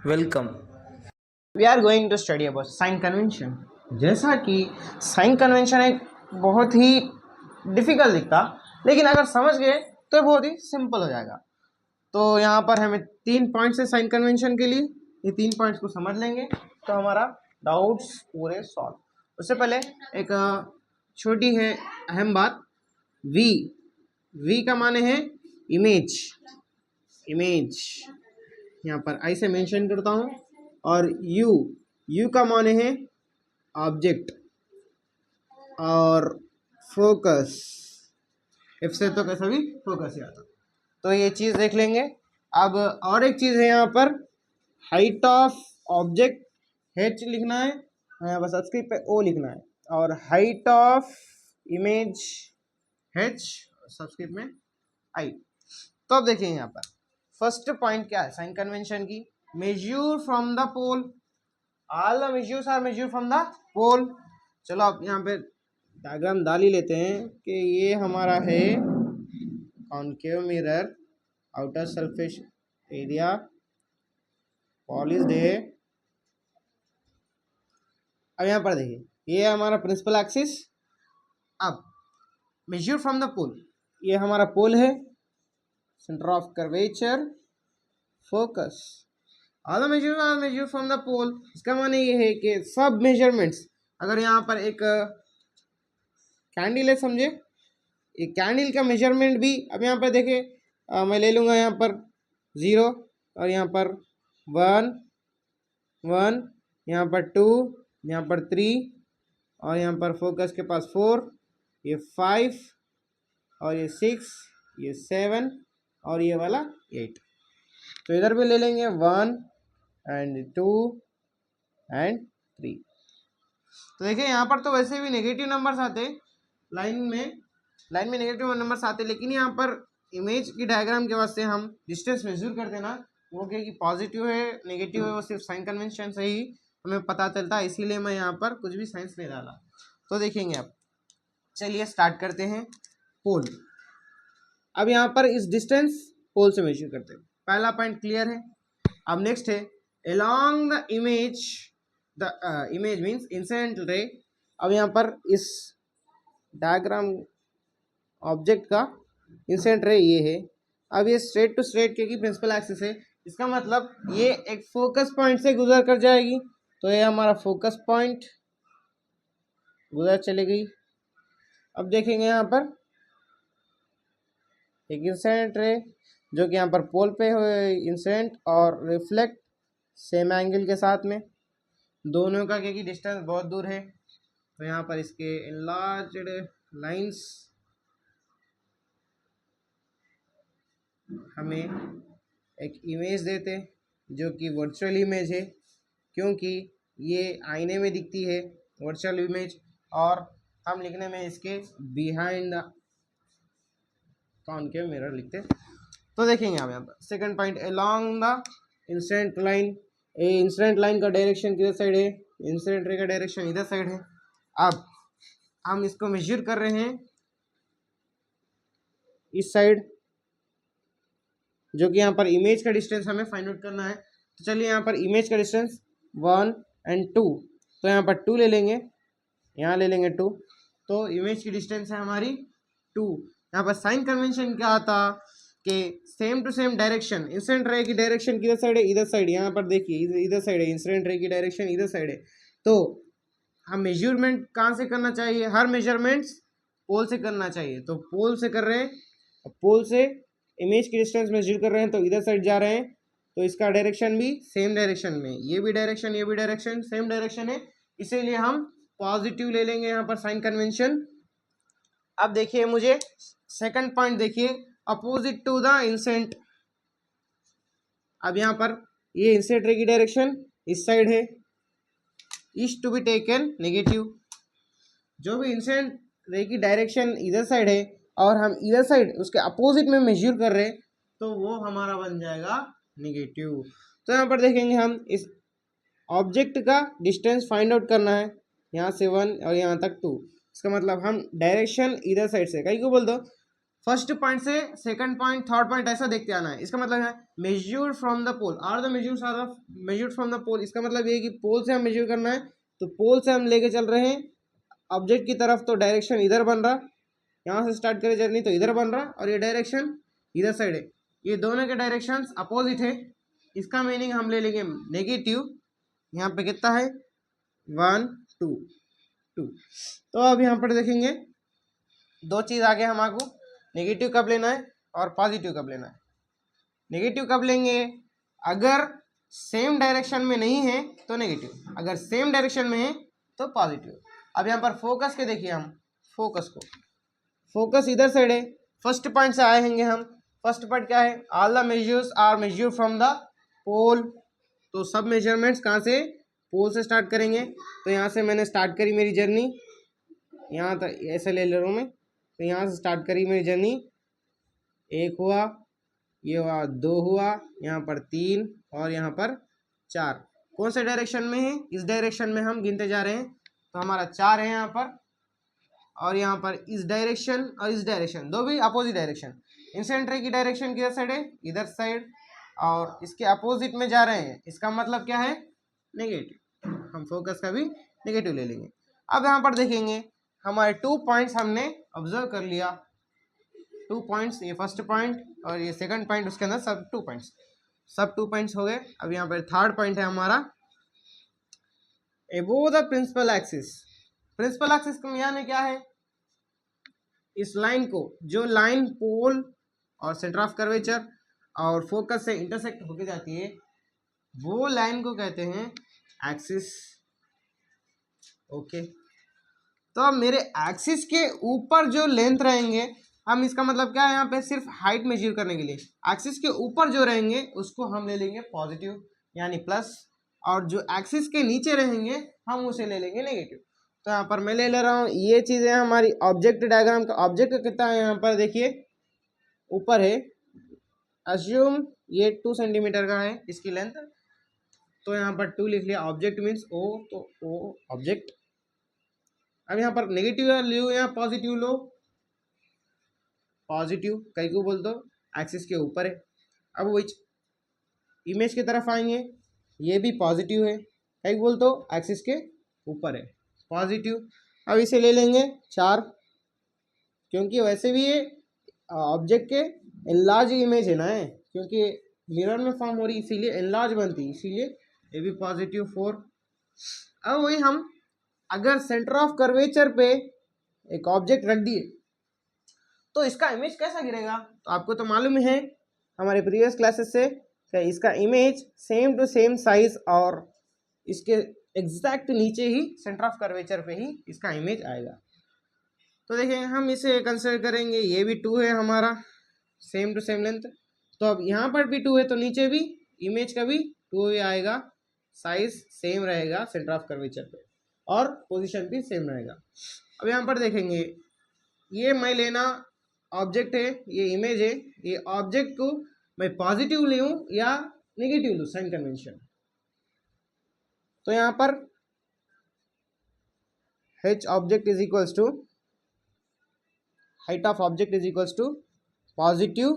Welcome. We are going to study about sign convention. जैसा कि sign convention एक बहुत ही डिफिकल्ट दिखता, लेकिन अगर समझ गए तो बहुत ही सिंपल हो जाएगा। तो यहाँ पर हमें 3 पॉइंट्स है साइन कन्वेंशन के लिए। ये 3 पॉइंट्स को समझ लेंगे तो हमारा डाउट्स पूरे सॉल्व। उससे पहले एक छोटी है अहम बात, वी वी का माने है इमेज। इमेज यहाँ पर आई से मेंशन करता हूँ। और यू का माने है ऑब्जेक्ट। और फोकस, एफ से तो कैसा भी फोकस ही आता। तो ये चीज़ देख लेंगे। अब और एक चीज़ है यहाँ पर, हाइट ऑफ ऑब्जेक्ट h लिखना है, यहाँ पर सबस्क्रिप्ट पे o लिखना है। और height of image h, subscript में i। तो अब देखिए यहाँ पर फर्स्ट पॉइंट क्या है साइन कन्वेंशन की, measure from the pole. All the measures are measure from the pole. चलो आप यहाँ पे डायग्राम डाल ही लेते हैं कि ये हमारा है concave mirror, outer surface area polished है। अब यहाँ पर देखिए ये हमारा प्रिंसिपल एक्सिस। अब मेजर फ्रॉम द पोल, ये हमारा पोल है, centre of curvature, focus. All measure from the pole. इसका माने ये है कि सब मेजरमेंट्स, अगर यहाँ पर एक कैंडल है समझे, एक कैंडल का मेजरमेंट भी अब यहाँ पर देखे, मैं ले लूँगा यहाँ पर 0 और यहाँ पर 1 1, यहाँ पर 2, यहाँ पर 3 और यहाँ पर फोकस के पास 4, ये 5 और ये 6, ये 7 और ये वाला 8। तो इधर भी ले लेंगे 1 एंड 2 एंड 3। तो देखिए यहाँ पर तो वैसे भी नेगेटिव नंबर्स आते लाइन में नेगेटिव नंबर्स आते, लेकिन यहाँ पर इमेज की डायग्राम के वास्ते हम डिस्टेंस मेजर करते ना, वो क्या कि पॉजिटिव है नेगेटिव है वो सिर्फ साइन कन्वेंशन से ही हमें पता चलता है, इसीलिए मैं यहाँ पर कुछ भी साइंस नहीं डाला। तो देखेंगे अब, चलिए स्टार्ट करते हैं पोल। अब यहाँ पर इस डिस्टेंस पोल से मेजर करते हैं, पहला पॉइंट क्लियर है। अब नेक्स्ट है along the image means incident ray. अब यहाँ पर इस डायग्राम ऑब्जेक्ट का इंसिडेंट रे ये है। अब ये स्ट्रेट टू स्ट्रेट क्योंकि प्रिंसिपल एक्सिस है, इसका मतलब ये एक फोकस पॉइंट से गुजर कर जाएगी। तो ये हमारा फोकस पॉइंट गुजर चली गई। अब देखेंगे यहाँ पर एक इंसिडेंट रे जो कि यहाँ पर पोल पे हुए इंसिडेंट और रिफ्लेक्ट सेम एंगल के साथ में, दोनों का क्योंकि डिस्टेंस बहुत दूर है तो यहाँ पर इसके इनलार्ज्ड लाइंस हमें एक इमेज देते जो कि वर्चुअल इमेज है, क्योंकि ये आईने में दिखती है वर्चुअल इमेज, और हम लिखने में इसके बिहाइंड द कॉनकेव मिरर लिखते। तो देखेंगे आप यहाँ पर second point, along the incident line. Incident line का डायरेक्शन किधर साइड है, इंसिडेंट रे का डायरेक्शन इधर साइड है। अब हम इसको मेजर कर रहे हैं इस साइड, जो कि यहाँ पर इमेज का डिस्टेंस हमें फाइंड आउट करना है। तो चलिए यहाँ पर इमेज का डिस्टेंस 1 एंड 2, तो यहाँ पर 2 ले लेंगे, यहाँ ले लेंगे 2। तो इमेज की डिस्टेंस है हमारी 2। यहाँ पर साइन कन्वेंशन क्या आता कि same to same direction, incident ray की डायरेक्शन किधर साइड है, इधर साइड। यहाँ पर देखिए इधर साइड है, इंसिडेंट रे की डायरेक्शन इधर साइड है। तो हम मेजरमेंट कहाँ से करना चाहिए, हर मेजरमेंट्स पोल से करना चाहिए। तो पोल से कर रहे हैं, पोल से इमेज की डिस्टेंस मेजर कर रहे हैं तो इधर साइड जा रहे हैं, तो इसका डायरेक्शन भी सेम डायरेक्शन में, ये भी डायरेक्शन सेम डायरेक्शन है, इसीलिए हम पॉजिटिव ले लेंगे यहाँ पर साइन कन्वेंशन। अब देखिए मुझे सेकंड पॉइंट देखिए, अपोजिट टू द इंसिडेंट। अब यहाँ पर ये इंसिडेंट रे की डायरेक्शन इस साइड है, is to be taken negative. जो भी इंसिडेंट रे की डायरेक्शन इधर साइड है और हम इधर साइड उसके अपोजिट में मेजर कर रहे हैं तो वो हमारा बन जाएगा नेगेटिव। तो यहाँ पर देखेंगे हम इस ऑब्जेक्ट का डिस्टेंस फाइंड आउट करना है, यहाँ से 1 और यहाँ तक 2। इसका मतलब हम डायरेक्शन इधर साइड से, कहीं को बोल दो फर्स्ट पॉइंट से सेकंड पॉइंट, थर्ड पॉइंट ऐसा देखते आना है। इसका मतलब है measured from the pole, are the measures are measured from the pole. इसका मतलब ये कि पोल से हम मेजर करना है, तो पोल से हम लेके चल रहे हैं ऑब्जेक्ट की तरफ, तो डायरेक्शन इधर बन रहा, यहाँ से स्टार्ट करें जर्नी तो इधर बन रहा, और ये डायरेक्शन इधर साइड है। ये दोनों के डायरेक्शंस अपोजिट है। इसका मीनिंग हम ले लेंगे नेगेटिव। यहाँ पे कितना है 1 2 2। तो अब यहाँ पर देखेंगे दो चीज़ आगे हमारे, नेगेटिव कब लेना है और पॉजिटिव कब लेना है। नेगेटिव कब लेंगे, अगर सेम डायरेक्शन में नहीं है तो नेगेटिव, अगर सेम डायरेक्शन में है तो पॉजिटिव। अब यहाँ पर फोकस के देखिए, हम फोकस को, फोकस इधर साइड है, फर्स्ट पॉइंट से आए हैंगे हम। फर्स्ट पॉइंट क्या है, all the measures are measure from the pole. तो सब मेजरमेंट्स कहाँ से, पोल से स्टार्ट करेंगे। तो यहाँ से मैंने स्टार्ट करी मेरी जर्नी, यहाँ तक ऐसे ले रहा हूँ मैं, तो यहाँ से स्टार्ट करी मेरी जर्नी, एक हुआ, ये हुआ, दो हुआ, यहाँ पर 3 और यहाँ पर 4। कौन से डायरेक्शन में है, इस डायरेक्शन में हम गिनते जा रहे हैं, तो हमारा 4 है यहाँ पर, और यहाँ पर इस डायरेक्शन और इस डायरेक्शन, दो भी अपोजिट डायरेक्शन। इंसिडेंट रे की डायरेक्शन किधर साइड है, इधर साइड, और इसके अपोजिट में जा रहे हैं, इसका मतलब क्या है, नेगेटिव। हम फोकस का भी नेगेटिव ले लेंगे। अब यहाँ पर देखेंगे हमारे 2 पॉइंट्स हमने ऑब्जर्व कर लिया, 2 पॉइंट्स, ये फर्स्ट पॉइंट और ये सेकंड पॉइंट, उसके अंदर सब 2 पॉइंट्स, सब 2 पॉइंट्स हो गए। अब यहाँ पर थर्ड पॉइंट है हमारा above the principal axis. Principal axis का यानी क्या है, इस लाइन को, जो लाइन पोल और सेंटर ऑफ कर्वेचर और फोकस से इंटरसेक्ट होके जाती है, वो लाइन को कहते हैं एक्सिस। ओके, तो अब मेरे एक्सिस के ऊपर जो लेंथ रहेंगे, हम इसका मतलब क्या है, यहाँ पे सिर्फ हाइट मेजर करने के लिए एक्सिस के ऊपर जो रहेंगे उसको हम ले लेंगे पॉजिटिव यानी प्लस, और जो एक्सिस के नीचे रहेंगे हम उसे ले लेंगे नेगेटिव। तो यहाँ पर मैं ले रहा हूँ, ये चीज़ें हमारी ऑब्जेक्ट डायग्राम का, ऑब्जेक्ट कितना है यहाँ पर देखिए, ऊपर है, अज्यूम ये 2 सेंटीमीटर का है इसकी लेंथ, तो यहाँ पर 2 लिख लिया, ऑब्जेक्ट मीन्स ओ, तो ओ ऑब्जेक्ट। अब यहाँ पर नेगेटिव लो या पॉजिटिव लो, पॉजिटिव कई को बोल दो, एक्सिस के ऊपर है। अब वो इमेज की तरफ आएंगे, ये भी पॉजिटिव है, कई बोल दो एक्सिस के ऊपर है, पॉजिटिव। अब इसे ले लेंगे 4, क्योंकि वैसे भी ये ऑब्जेक्ट के एनलार्ज इमेज है ना, है क्योंकि मिरर में फॉर्म हो रही, इसीलिए एनलार्ज बनती है, इसीलिए ये भी पॉजिटिव 4। अब वही हम अगर सेंटर ऑफ कर्वेचर पे एक ऑब्जेक्ट रख दिए तो इसका इमेज कैसा गिरेगा, तो आपको तो मालूम है हमारे प्रीवियस क्लासेस से कि इसका image same to same size और इसके एग्जैक्ट नीचे ही सेंटर ऑफ कर्वेचर पे ही इसका इमेज आएगा। तो देखिए हम इसे कंसिडर करेंगे, ये भी 2 है हमारा, सेम टू सेम लेंथ, तो अब यहाँ पर भी 2 है, तो नीचे भी इमेज का भी 2 ही आएगा, साइज सेम रहेगा सेंटर ऑफ कर्वेचर पे और पोजीशन भी सेम रहेगा। अब यहाँ पर देखेंगे, ये मैं लेना ऑब्जेक्ट है, ये इमेज है, ये ऑब्जेक्ट को मैं पॉजिटिव लूँ या नेगेटिव लूँ, साइन कन्वेंशन। तो यहाँ पर h object is equals to height of object is equals to positive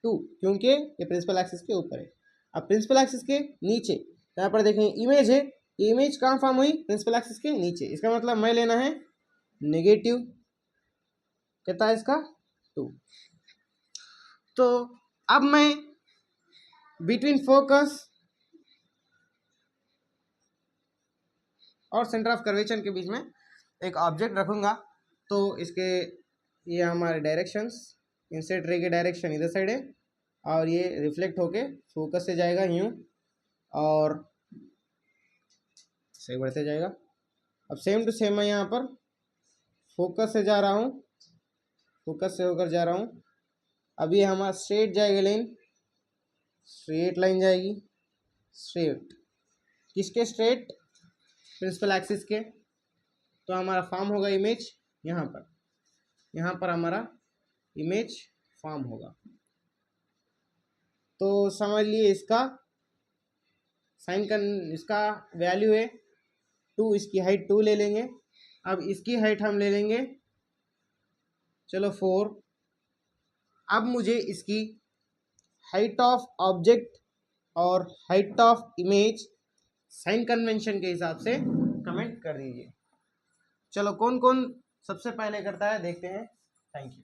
2, क्योंकि ये प्रिंसिपल एक्सिस के ऊपर है। अब प्रिंसिपल एक्सिस के नीचे यहाँ पर देखेंगे इमेज है, ये इमेज कहाँ फॉर्म हुई, प्रिंसिपल एक्सिस के नीचे, इसका मतलब मैं लेना है नेगेटिव, कितना है इसका 2। तो अब मैं बिटवीन फोकस और सेंटर ऑफ कर्वेचर के बीच में एक ऑब्जेक्ट रखूँगा, तो इसके ये हमारे डायरेक्शंस, इंसिडेंट रे के डायरेक्शन इधर साइड है और ये रिफ्लेक्ट होके फोकस से जाएगा यूँ और सही बढ़ते जाएगा। अब सेम टू सेम मैं यहाँ पर फोकस से जा रहा हूँ, फोकस से होकर जा रहा हूँ। अब ये हमारा स्ट्रेट जाएगा लाइन, स्ट्रेट लाइन जाएगी, स्ट्रेट किसके, स्ट्रेट प्रिंसिपल एक्सिस के। तो हमारा फॉर्म होगा इमेज यहाँ पर, यहाँ पर हमारा इमेज फॉर्म होगा। तो समझ लिए इसका इसका वैल्यू है 2, इसकी हाइट 2 ले लेंगे। अब इसकी हाइट हम ले लेंगे, चलो 4, अब मुझे इसकी हाइट ऑफ ऑब्जेक्ट और height of image sign convention के हिसाब से कमेंट कर दीजिए। चलो कौन कौन सबसे पहले करता है देखते हैं। Thank you.